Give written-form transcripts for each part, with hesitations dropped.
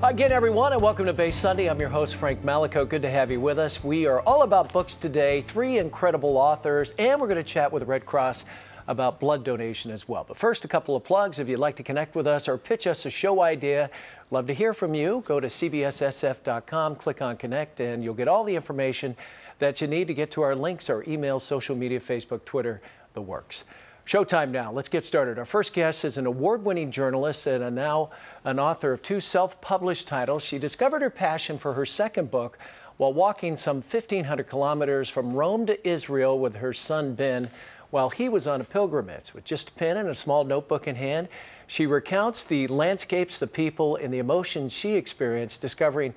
Again, everyone, and welcome to Bay Sunday. I'm your host, Frank Malico. Good to have you with us. We are all about books today, 3 incredible authors, and we're going to chat with the Red Cross about blood donation as well. But first, a couple of plugs. If you'd like to connect with us or pitch us a show idea, love to hear from you. Go to cbssf.com, click on Connect, and you'll get all the information that you need to get to our links, our emails, social media, Facebook, Twitter, the works. Showtime now. Let's get started. Our first guest is an award-winning journalist and now an author of 2 self-published titles. She discovered her passion for her second book while walking some 1,500 kilometers from Rome to Israel with her son, Ben, while he was on a pilgrimage. With just a pen and a small notebook in hand, she recounts the landscapes, the people, and the emotions she experienced, discovering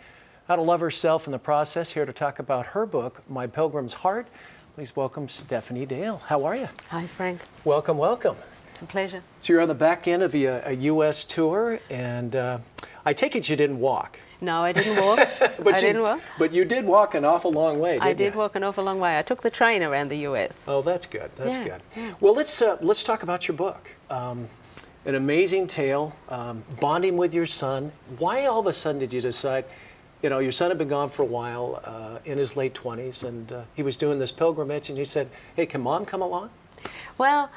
how to love herself in the process. Here to talk about her book, My Pilgrim's Heart, please welcome Stephanie Dale. How are you? Hi, Frank. Welcome, welcome. It's a pleasure. So you're on the back end of a U.S. tour, and I take it you didn't walk. No, I didn't walk. I didn't walk. But you did walk an awful long way, didn't you? I did walk an awful long way. I took the train around the U.S. Oh, that's good. That's good. Yeah. Well, let's talk about your book. An amazing tale, bonding with your son. Why all of a sudden did you decide, you know, your son had been gone for a while, in his late 20s, and he was doing this pilgrimage, and you said, hey, can Mom come along? Well,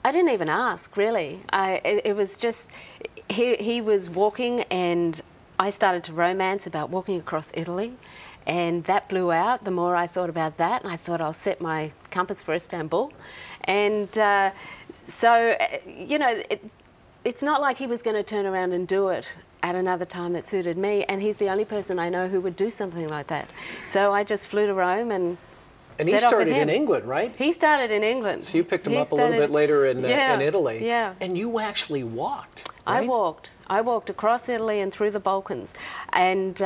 I didn't even ask, really. It was just, he was walking, and I started to romance about walking across Italy, and that blew out. The more I thought about that, and I thought I'll set my compass for Istanbul. And so, you know, it's not like he was going to turn around and do it at another time that suited me, and he's the only person I know who would do something like that. So I just flew to Rome and he started in England, right? He started in England. So you picked him up a little bit later in Italy. Yeah. And you actually walked, right? I walked across Italy and through the Balkans. And,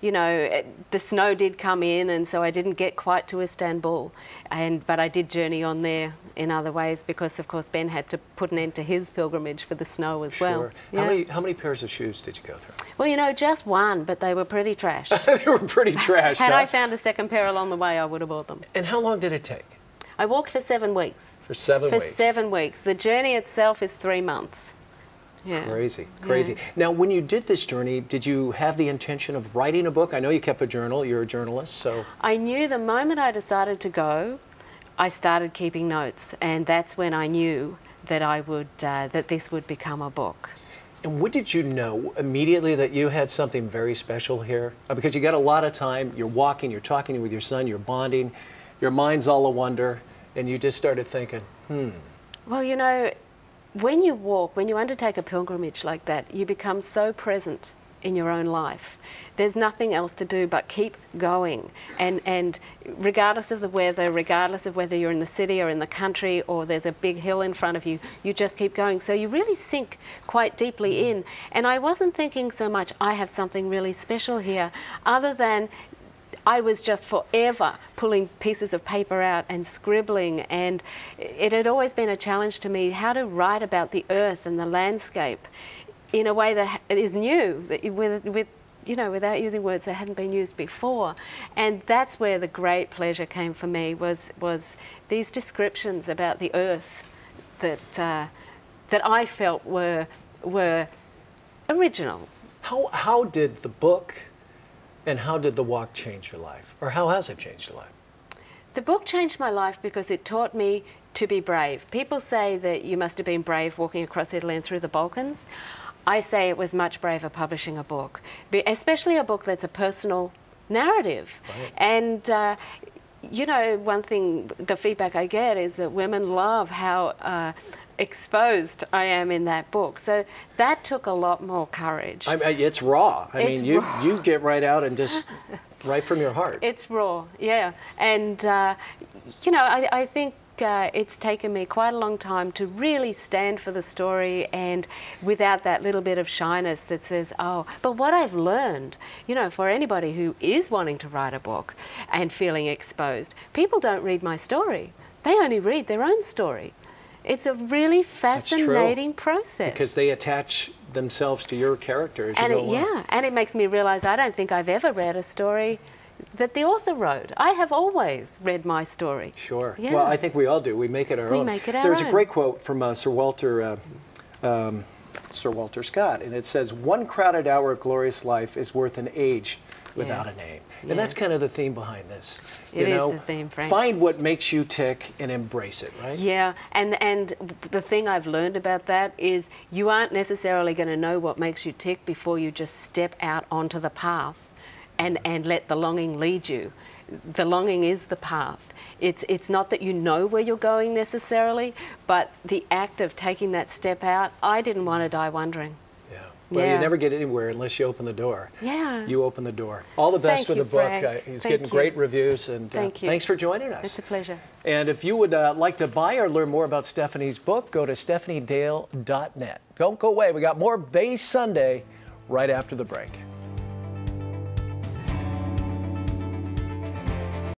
you know, the snow did come in, and so I didn't get quite to Istanbul. But I did journey on there in other ways because, of course, Ben had to put an end to his pilgrimage for the snow as well. Yeah. How many pairs of shoes did you go through? Well, you know, just one, but they were pretty trashed. They were pretty trashed. Had I found a second pair along the way, I would have bought them. And how long did it take? I walked for 7 weeks. For 7 weeks? For 7 weeks. The journey itself is 3 months. Yeah. Crazy, crazy. Yeah. Now, when you did this journey, did you have the intention of writing a book? I know you kept a journal. You're a journalist, so. I knew the moment I decided to go, I started keeping notes, and that's when I knew that I would, that this would become a book. And what did you know immediately that you had something very special here? Because you got a lot of time, you're walking, you're talking with your son, you're bonding, your mind's all a wonder, and you just started thinking, Well, you know, when you walk, when you undertake a pilgrimage like that, you become so present in your own life. There's nothing else to do but keep going. And regardless of the weather, regardless of whether you're in the city or in the country or there's a big hill in front of you, you just keep going. So you really sink quite deeply in. And I wasn't thinking so much, I have something really special here, other than I was just forever pulling pieces of paper out and scribbling, and it had always been a challenge to me how to write about the earth and the landscape in a way that is new, with you know, without using words that hadn't been used before. And that's where the great pleasure came for me, was these descriptions about the earth that I felt were original. How did the book and how did the walk change your life? Or how has it changed your life? The book changed my life because it taught me to be brave. People say that you must have been brave walking across Italy and through the Balkans. I say it was much braver publishing a book, especially a book that's a personal narrative. Right. And you know, one thing, the feedback I get is that women love how exposed I am in that book. So that took a lot more courage. It's raw. It's raw. You get right out and just right from your heart. It's raw, yeah. And, you know, I think it's taken me quite a long time to really stand for the story, and without that little bit of shyness that says, oh, but what I've learned, you know, for anybody who is wanting to write a book and feeling exposed, people don't read my story. They only read their own story. It's a really fascinating process. Because they attach themselves to your character as you go along. Yeah, and it makes me realize I don't think I've ever read a story that the author wrote. I have always read my story. Sure. Yeah. Well, I think we all do. We make it our own. We make it our own. There's a great quote from Sir Walter Sir Walter Scott, and it says, "One crowded hour of glorious life is worth an age without a name." And that's kind of the theme behind this. It is the theme, Frank. Find what makes you tick and embrace it, right? Yeah, and the thing I've learned about that is you aren't necessarily going to know what makes you tick before you just step out onto the path and let the longing lead you. The longing is the path. It's not that you know where you're going necessarily, but the act of taking that step out, I didn't want to die wondering. Well, you never get anywhere unless you open the door. Yeah. You open the door. All the best with the book. He's getting great reviews, and thanks for joining us. It's a pleasure. And if you would like to buy or learn more about Stephanie's book, go to stephaniedale.net. Don't go away. We got more Bay Sunday right after the break.